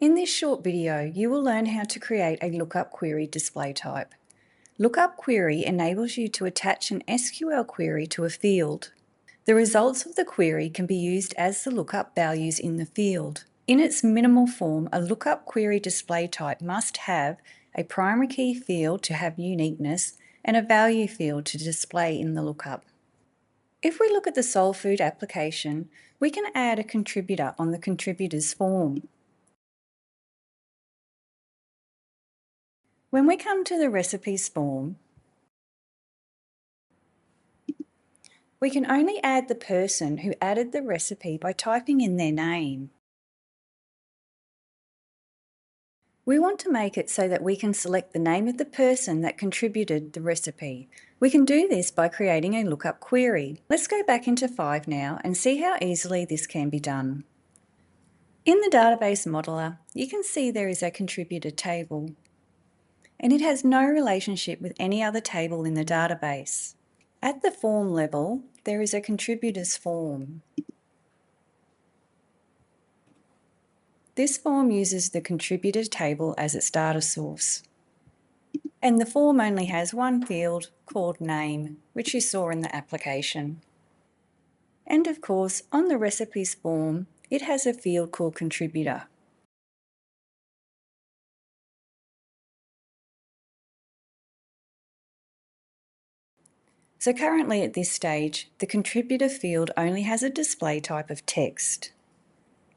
In this short video, you will learn how to create a lookup query display type. Lookup query enables you to attach an SQL query to a field. The results of the query can be used as the lookup values in the field. In its minimal form, a lookup query display type must have a primary key field to have uniqueness and a value field to display in the lookup. If we look at the Soul Food application, we can add a contributor on the contributors form. When we come to the recipes form, we can only add the person who added the recipe by typing in their name. We want to make it so that we can select the name of the person that contributed the recipe. We can do this by creating a lookup query. Let's go back into 5 now and see how easily this can be done. In the database modeler, you can see there is a contributor table, and it has no relationship with any other table in the database. At the form level, there is a contributors form. This form uses the contributor table as its data source. And the form only has one field called name, which you saw in the application. And of course, on the recipes form, it has a field called contributor. So currently at this stage, the contributor field only has a display type of text.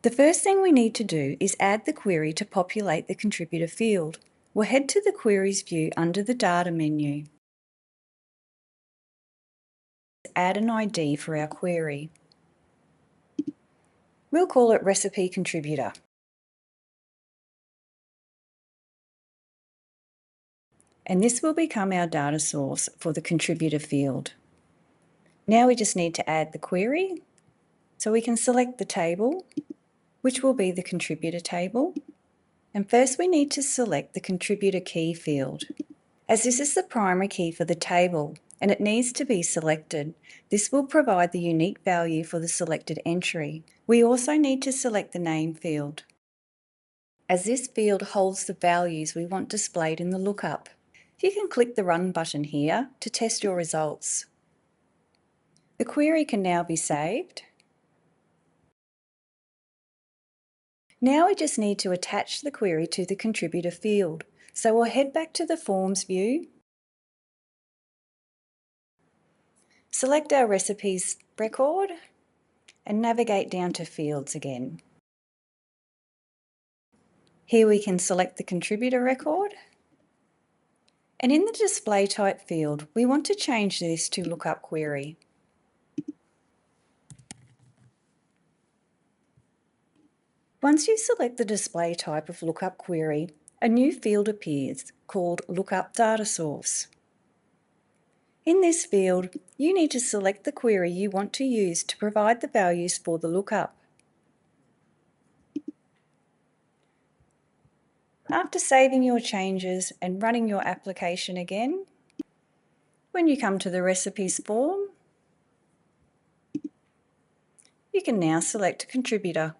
The first thing we need to do is add the query to populate the contributor field. We'll head to the Queries view under the Data menu. Add an ID for our query. We'll call it Recipe Contributor. And this will become our data source for the contributor field. Now we just need to add the query. So we can select the table, which will be the contributor table. And first we need to select the contributor key field. As this is the primary key for the table and it needs to be selected, this will provide the unique value for the selected entry. We also need to select the name field, as this field holds the values we want displayed in the lookup. You can click the Run button here to test your results. The query can now be saved. Now we just need to attach the query to the contributor field. So we'll head back to the Forms view, select our recipes record, and navigate down to Fields again. Here we can select the contributor record, and in the display type field, we want to change this to Lookup Query. Once you select the display type of Lookup Query, a new field appears called Lookup Data Source. In this field, you need to select the query you want to use to provide the values for the lookup. After saving your changes and running your application again, when you come to the Recipes form, you can now select a contributor.